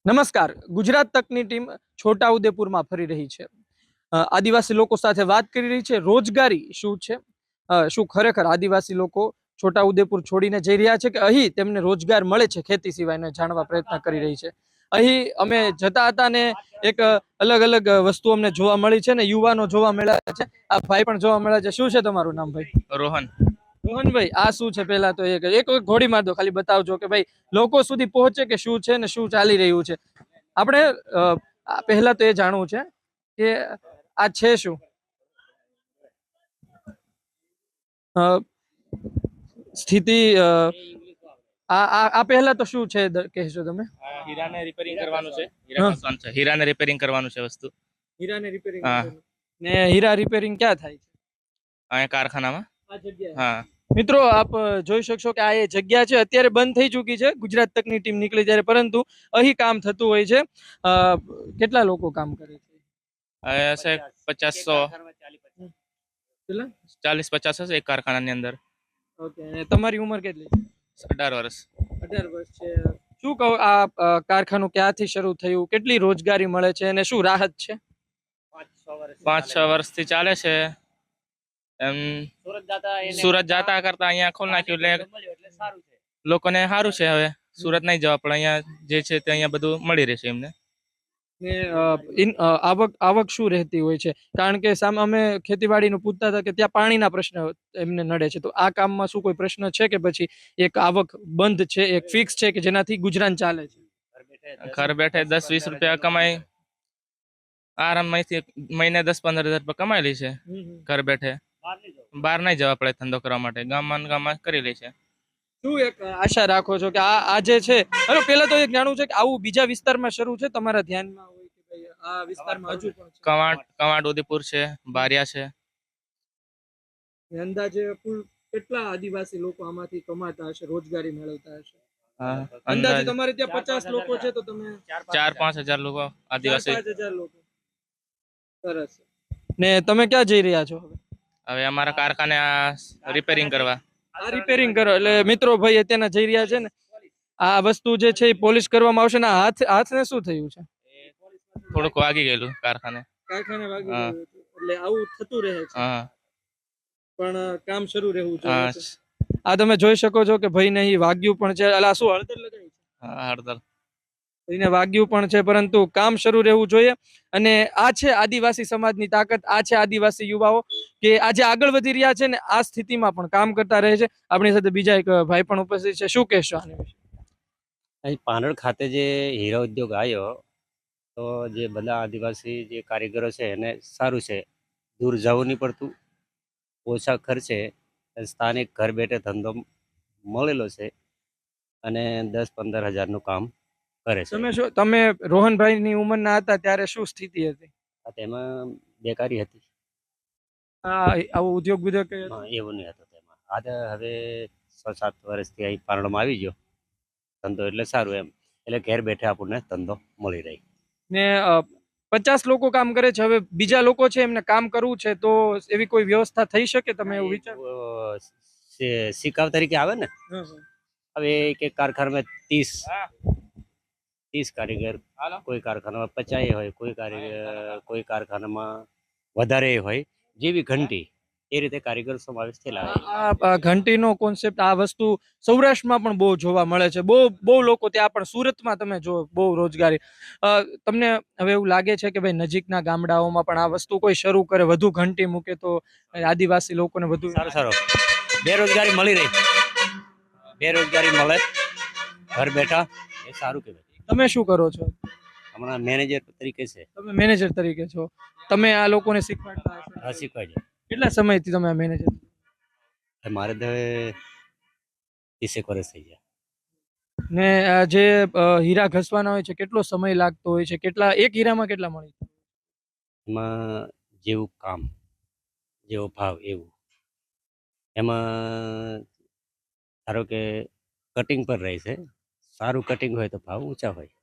નમસ્કાર. ગુજરાત તકની ટીમ છોટાઉદેપુરમાં ફરી રહી છે. આદિવાસી લોકો સાથે વાત કરી રહી છે. રોજગારી શું છે? શું ખરેખર આદિવાસી લોકો છોટાઉદેપુર છોડીને જઈ રહ્યા છે કે અહીં તેમને રોજગાર મળે છે ખેતી સિવાયને જાણવા પ્રયત્ન કરી રહી છે. અહીં અમે જતા હતા ને એક અલગ અલગ વસ્તુ અમને જોવા મળી છે ને યુવાનો જોવા મળ્યા છે. આ ભાઈ પણ જોવા મળ્યા છે. શું છે તમારું નામ ભાઈ? રોહન. રોહનભાઈ, આ શું છે? પહેલા તો એક ઘોડી માર દો, ખાલી બતાવજો કે ભાઈ લોકો સુધી પહોંચે કે શું છે ને શું ચાલી રહ્યું છે. આપણે પહેલા તો એ જાણવું છે કે આ છે શું? સ્થિતિ આ પહેલા તો શું છે કહેશો તમે? હીરાને રિપેરિંગ કરવાનું છે. હીરાને રિપેરિંગ કરવાનું છે વસ્તુ. હીરાને રિપેરિંગ ને હીરા રિપેરિંગ ક્યાં થાય છે? અહીંયા કારખાનામાં. આ જગ્યાએ. હા. મિત્રો, આપ જોઈ શકશો કે આ એ જગ્યા છે. અત્યારે બંધ થઈ ચૂકી છે ગુજરાત તકની ટીમ નીકળી ત્યારે, પરંતુ અહીં કામ થતું હોય છે. કેટલા લોકો કામ કરે છે? હશે 40-50 હશે એક કારખાનાની અંદર. ઓકે. તમારી ઉંમર કેટલી છે? 18 વર્ષ. 18 વર્ષ છે. શું કહો, આ કારખાનું ક્યાંથી શરૂ થયું? કેટલી રોજગારી મળે છે અને શું રાહત છે? 5-6 વર્ષથી ચાલે છે. એમ સુરત જાતા કરતા અહીંયા ખોલ નાખ્યું એટલે લોકોને સારું છે. હવે સુરત નહીં જવા પણ અહીંયા જે છે તે અહીંયા બધું મળી રહેશે એમને. ને આવક શું રહેતી હોય છે? કારણ કે સામે અમે ખેતીવાડીનું પૂછતા હતા કે ત્યાં પાણીના પ્રશ્ન એમને નડે છે. તો આ કામમાં શું કોઈ પ્રશ્ન છે કે પછી એક આવક બંધ છે, એક ફિક્સ છે કે જેનાથી ગુજરાન ચાલે છે? ઘર બેઠે 10-20 રૂપિયા કમાઈ આરામથી મહિને 10-15 હજાર રૂપિયા કમાઈ લે છે ઘર બેઠે. બહાર નહીં જવા પડે ધંધો કરવા માટે, ગામમાં કરી લે છે. શું એક આશા રાખો છો કે આ જે છે, હવે પેલા તો એક જાણવું છે કે આવું બીજા વિસ્તારમાં શરૂ છે તમારા ધ્યાનમાં હોય કે ભાઈ આ વિસ્તારમાં હજુ પણ છે? કવાંટ ઉદયપુર છે, બારિયા છે. અંદાજે કુલ કેટલા આદિવાસી લોકો આમાંથી કમાતા હશે, રોજગારી મેળવતા હશે? અંદાજે અંદાજે તમારે ત્યાં 50 લોકો છે તો તમે 4-5 હજાર લોકો આદિવાસી. 4-5 હજાર લોકો. સરસ. ને તમે ક્યાં જઈ રહ્યા છો હવે? હવે અમારા કારખાને આ રિપેરિંગ કરવા. આ રિપેરિંગ કરો એટલે મિત્રો ભાઈ અત્યારના જઈ રહ્યા છે ને, આ વસ્તુ જે છે એ પોલિશ કરવામાં આવશે ને હાથને શું થયું છે? થોડુંક વાગી ગયેલું કારખાને વાગી ગયું એટલે આવું થતું રહે છે. પણ કામ શરૂ રહેવું જોઈએ. આ તમે જોઈ શકો છો કે ભાઈ ને અહીં વાગ્યું પણ છે. અલા શું હળદર લગાવી છે? હળદર. એને વાગ્યું પણ છે, પરંતુ કામ શરૂ રહેવું જોઈએ. અને આ છે આદિવાસી સમાજની તાકાત. આ છે આદિવાસી યુવાઓ કે આજે આગળ વધી રહ્યા છે ને આ સ્થિતિમાં પણ કામ કરતા રહે છે. આપણી સાથે બીજા એક ભાઈ પણ ઉપસ્થિત છે. શું કહેશો આની વિશે? અહીં પાનડ ખાતે જે હીરા ઉદ્યોગ આવ્યો તો જે બધા આદિવાસી જે કારીગરો છે એને સારું છે. દૂર જવું નહીં પડતું, ઓછા ખર્ચે સ્થાનિક ઘર બેઠે ધંધો મળેલો છે અને 10-15 હજારનું કામ કરે છે. તમે રોહનભાઈની ઉંમરના હતા ત્યારે શું સ્થિતિ હતી? તેમાં બેકારી હતી. આવો ઉદ્યોગ એવું નહીં હતું તેમાં. આજે હવે 6-7 વર્ષથી અહીં પારણમાં આવી ગયો ધંધો, એટલે સારું એમ. એટલે ઘેર બેઠે આપણને ધંધો મળી રહે. ને 50 લોકો કામ કરે છે. હવે બીજા લોકો છે એમને કામ કરવું છે તો એવી કોઈ વ્યવસ્થા થઈ શકે? તમે એવું વિચાર શિકાવ તરીકે આવે ને. હવે એક કારખાનામાં 30 કારીગર, કોઈ કારખાનામાં 50 હોય, કોઈ કારખાનામાં વધારે હોય, જેવી ઘંટી એ રીતે કારીગર સમાવેશ થયેલા. આ ઘંટીનો કોન્સેપ્ટ, આ વસ્તુ સૌરાષ્ટ્રમાં પણ બહુ જોવા મળે છે. બહુ લોકો ત્યાં પણ સુરતમાં તમે જો બહુ રોજગારી. તમને હવે એવું લાગે છે કે ભાઈ નજીકના ગામડાઓમાં પણ આ વસ્તુ કોઈ શરૂ કરે, વધુ ઘંટી મૂકે તો આદિવાસી લોકોને વધુ સારું બેરોજગારી મળી રહી, બેરોજગારી મળે ઘર બેઠા, એ સારું કહેવાય. તમે શું કરો છો? હમણાં મેનેજર તરીકે છે. તમે મેનેજર તરીકે છો. તમે આ લોકોને શીખવાડતા હશો? હા, શીખવાડે. કેટલા સમયથી તમે આ મેનેજર? મારે તો 30 વર્ષ થઈ ગયા. ને જે હીરા ઘસવાના હોય છે કેટલો સમય લાગતો હોય છે? કેટલા એક હીરામાં કેટલા મળે? એમાં જેવું કામ, જેવો ભાવ એવું. એમાં ધારો કે કટિંગ પર રહે છે. સારું કટિંગ હોય તો ભાવ ઊંચા હોય.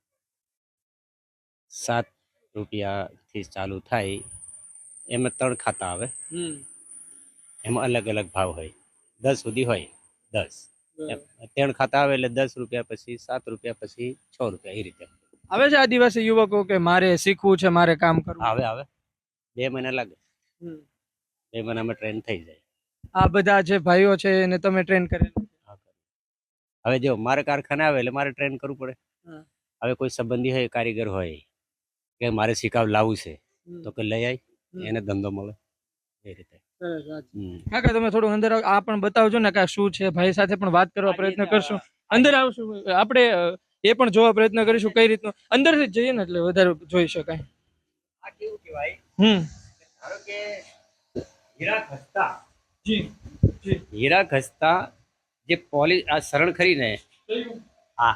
7 રૂપિયાથી ચાલુ થાય. એમાં 3 ખાતા આવે, એમાં અલગ અલગ ભાવ હોય. 10 સુધી હોય. 10 3 ખાતા આવે એટલે 10 રૂપિયા, પછી 7 રૂપિયા, પછી 6 રૂપિયા, એ રીતે. આવે છે આદિવાસી યુવકો કે મારે શીખવું છે, મારે કામ કરવું? આવે આવે 2 મહિના લાગે, હમ. 2 મહિનામાં ટ્રેન થઈ જાય. આ બધા જે ભાઈઓ છે એને તમે ટ્રેન કરેલા? હવે જો મારે કારખાને આવે એટલે મારે ટ્રેન કરવું પડે. હા. હવે કોઈ સંબંધી હોય, કારીગર હોય કે મારે શીખાવ લાવવું છે તો કે લઈ આવી, એને ધંધો મળે એ રીતે. કાકા તમે થોડું અંદર આવો, આ પણ બતાવજો ને કે આ શું છે. ભાઈ સાથે પણ વાત કરવા પ્રયત્ન કરશું. અંદર આવશું આપણે, એ પણ જોવા પ્રયત્ન કરીશું કઈ રીતનું અંદરથી જ જઈએ ને એટલે વધારે જોઈ શકાય. આ કેવું કહેવાય, હમ. ધારો કે હીરા ઘસતા, જી જી. હીરા ઘસતા જે પોલિશ આ શરણ ખરી ને, હા,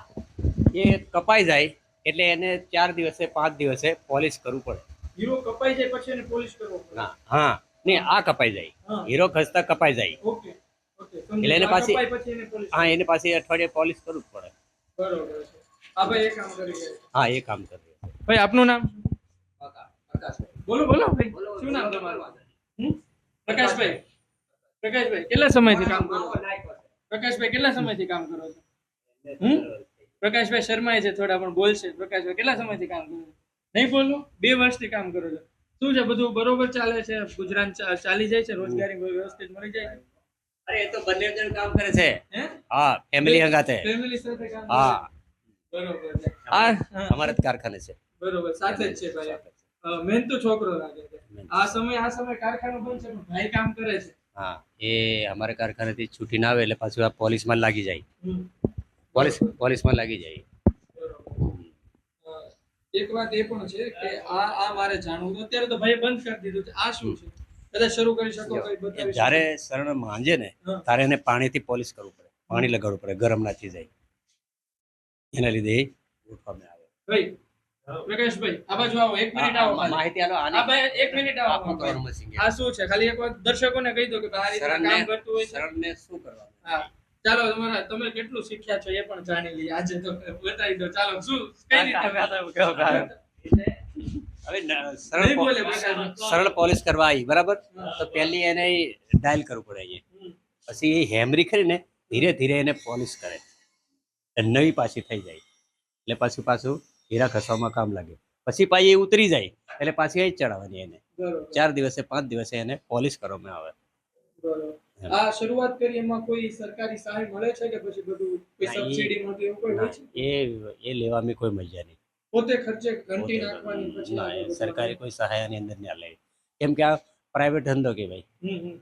એ કપાઈ જાય એટલે એને 4 દિવસે 5 દિવસે પોલિશ કરવું પડે. હીરો કપાઈ જાય પછી એને પોલિશ કરવો પડે. હા હા, ને આ કપાઈ જાય, હીરો ઘસતા કપાઈ જાય ઓકે ઓકે. એટલે એને પાછી, પછી એને પોલિશ. હા, એને પાછી અઠવાડિયે પોલિશ કરવું જ પડે. બરોબર છે. આ ભાઈ એ કામ કરી રહ્યા છે. હા, એ કામ કરે. ભાઈ આપનું નામ? બોલો બોલો ભાઈ, શું નામ તમારું? પ્રકાશભાઈ. પ્રકાશભાઈ કેટલા સમયથી કામ કરો છો? પ્રકાશભાઈ કેટલા સમયથી કામ કરો છો? પ્રકાશભાઈ શર્માય છે થોડા, પણ બોલશે. પ્રકાશભાઈ કેટલા સમયથી કામ કરો છો? નહીં બોલો. 2 વર્ષથી કામ કરો છો. શું છે, બધું બરોબર ચાલે છે? ગુજરાન ચાલી જાય છે? રોજગારી વ્યવસ્થિત મળી જાય છે? અરે એ તો બંને જણ કામ કરે છે. હે? હા, ફેમિલી હંગાતે. ફેમિલી સાથે કામ કરે હા, છે. બરોબર છે. આ અમારા જ કારખાને છે. બરોબર, સાથે જ છે ભાઈ. મહેનતુ છોકરો લાગે છે. આ સમય કારખાનું બંધ છે પણ ભાઈ કામ કરે છે. હા, એ અમારા કારખાનેથી છૂટી ના આવે એટલે પાછું આ પોલીસમાં લાગી જાય. હમ. પોલીસમાં લાગી જાય. બરોબર. એક વાત એ પણ છે કે આ મારે જાણવું હતું. અત્યારે તો ભાઈ બંધ કરી દીધું છે. આ શું છે? કદાચ શરૂ કરી શકો, કઈ બતાવી શકો? જ્યારે શરણ માંજે ને ત્યારે એને પાણીથી પોલિશ કરવું પડે, પાણી લગાડવું પડે, ગરમ ના થઈ જાય, એના લીધે એ ઉઠવામાં આવે. ભાઈ પ્રકાશભાઈ આ બાજુ આવો, 1 મિનિટ આવો. માહિતી આલો. આ ભાઈ 1 મિનિટ આવો. આ શું છે? ખાલી એક વાર દર્શકોને કહી દો કે આ રીતે કામ કરતું હોય છે. શરણને શું કરવાનું? હા, ચાલો તમે કેટલું શીખ્યા છો એ પણ જાણી લઈએ આજે. તો બતાવી દો. ચાલો, શું કઈ રીતે હવે નહીં બોલે પ્રકાશભાઈ. સરળ પોલિશ કરવા આવી, બરાબર? તો પહેલી એને ડાયલ કરવું પડે અહીંયા. પછી એ હેમરી કરીને ધીરે ધીરે એને પોલિશ કરે, નવી પાછી થઈ જાય એટલે પાછું હીરા ઘસવામાં કામ લાગે. પછી પાછી એ ઉતરી જાય એટલે પાછી એ જ ચડાવવાની એને. બરોબર. 4 દિવસે 5 દિવસે એને પોલિશ કરવામાં આવે. બરોબર. આ શરૂઆત કરી એમાં કોઈ સરકારી સહાય મળે છે કે પછી બધું કોઈ સબસિડી મળતી એવું કોઈ હોય છે? એ લેવામાં કોઈ મજા નહીં. પોતે ખર્ચે ઘંટી નાખવાની પછી ના, એ સરકારી કોઈ સહાયની અંદર ના લે. કેમ કે આ પ્રાઇવેટ ધંધો કહેવાય.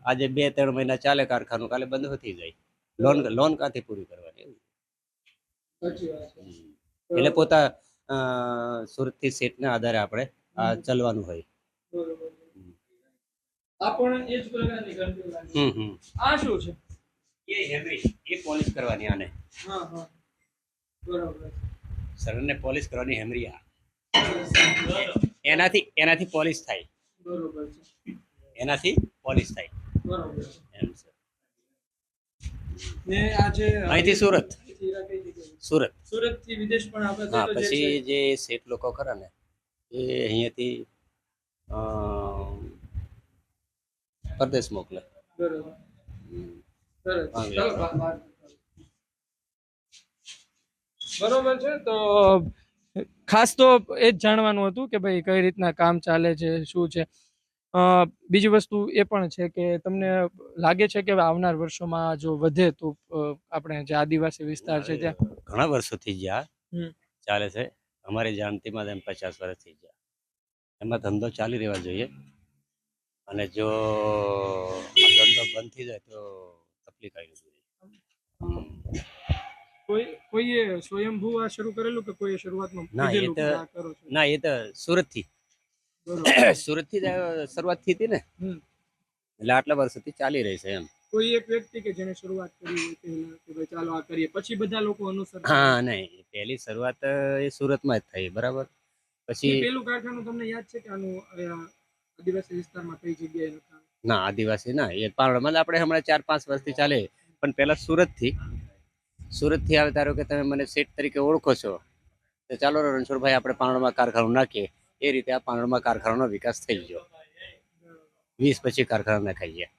આજે 2-3 મહિના ચાલે કારખાનું, કાલે બંધ થઈ જાય. લોન કાંથી પૂરી કરવાની? સાચી વાત છે. એટલે પોતા સુરતથી સેટના આધારે આપણે આ ચલવાનું હોય. બરોબર. આ પણ એ જ પ્રકારની ઘંટી લાગે. આ શું છે? એ હેમરી, એ પોલિશ કરવાની આને. હા હા, બરોબર. શરણને પોલિશ કરવાની હેમરી આ. એનાથી પોલિશ થાય. બરોબર છે. એનાથી પોલિશ થાય. બરોબર. એમ છે. ને આજે અહીંથી સુરત થી વિદેશ પણ આપણે હા, તો જે પછી છે. જે શેઠ લોકો ખરા ને એ અહીંયાથી પરદેશ મોકલે. બરોબર. સરસ. હા, ચાલો, બરોબર છે. તો ખાસ તો એ જ જાણવાનું હતું કે ભાઈ કઈ રીતના કામ ચાલે છે, શું છે. બીજી વસ્તુ એ પણ છે કે તમને લાગે છે કે આવનાર વર્ષોમાં જો વધે તો આપણે જે આદિવાસી વિસ્તાર છે ત્યાં ઘણા વર્ષો થઈ ગયા હમ. ચાલે છે. અમારી જાણતીમાં એમ 50 વર્ષ થઈ ગયા. એમાં ધંધો ચાલી રહેવા જોઈએ. અને જો આ ધંધો બંધ થઈ જાય તો તકલીફ આવી જોઈએ. કોઈએ સ્વયંભૂ આ શરૂ કરેલું કે કોઈએ શરૂઆતમાં ના, એ કીધેલું તો કે આ કરો છો? ના, એ તો સુરતથી બરોબર. સુરતથી જ શરૂઆત થઈ હતી ને, હમ. એટલે આટલા વર્ષોથી ચાલી રહી છે એમ. કોઈ એક વ્યક્તિ કે જેને શરૂઆત કરી હોય પહેલા કે ભાઈ ચાલો આ કરીએ, પછી બધા લોકો અનુસરતા હા, નહીં, પહેલી શરૂઆત એ સુરતમાં જ થઈ, બરાબર? પછી પેલું કારખાનું તમને યાદ છે કે આનું આદિવાસી વિસ્તારમાં કઈ જગ્યાએ નખાયું? ના, આદિવાસી ના, એ પારણમાં આપણે હમણાં 4-5 વર્ષથી ચાલે. પણ પહેલા સુરતથી આવે. ધારો કે તમે મને શેઠ તરીકે ઓળખો છો તો ચાલો રણછોડભાઈ આપણે પારણમાં કારખાનું નાખીએ. એ રીતે આ પારણમાં કારખાનાનો વિકાસ થઈ ગયો. 20 પછી કારખાના નાખાઈ ગયા.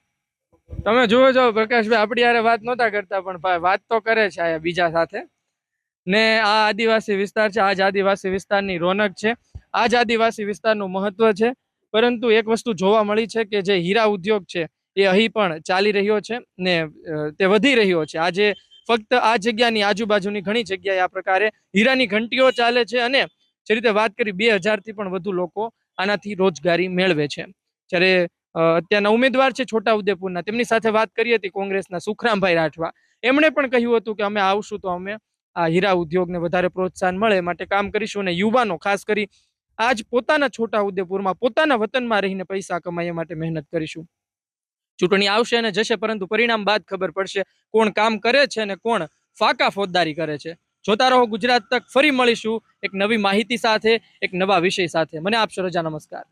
તમે જુઓ છો પ્રકાશભાઈ, આપણી યારે વાત નહોતા કરતા પણ વાત તો કરે છે આ બીજા સાથે. ને આ આદિવાસી વિસ્તાર છે, આ જ આદિવાસી વિસ્તારની રોનક છે, આ જ આદિવાસી વિસ્તારનું મહત્વ છે. પરંતુ એક વસ્તુ જોવા મળી છે કે જે હીરા ઉદ્યોગ છે એ અહીં પણ ચાલી રહ્યો છે ને તે વધી રહ્યો છે. આજે ફક્ત આ જગ્યાની આજુબાજુની ઘણી જગ્યાએ આ પ્રકારે હીરાની ઘંટીઓ ચાલે છે અને જે રીતે વાત કરી 2000 થી પણ વધુ લોકો આનાથી રોજગારી મેળવે છે. જ્યારે અત્યારના ઉમેદવાર છે છોટાઉદેપુરના, તેમની સાથે વાત કરી હતી કોંગ્રેસના સુખરામભાઈ રાઠવા. એમણે પણ કહ્યું હતું કે અમે આવશું તો અમે આ હીરા ઉદ્યોગને વધારે પ્રોત્સાહન મળે માટે કામ કરીશું અને યુવાનો ખાસ કરી આજ પોતાના છોટાઉદેપુરમાં પોતાના વતનમાં રહીને પૈસા કમાવા માટે મહેનત કરીશું. ચૂંટણી આવશે અને જશે, પરંતુ પરિણામ બાદ ખબર પડશે કોણ કામ કરે છે અને કોણ ફાકા ફોજદારી કરે છે. જોતા રહો ગુજરાત તક. ફરી મળીશું એક નવી માહિતી સાથે, એક નવા વિષય સાથે. મને આપશો રજા. નમસ્કાર.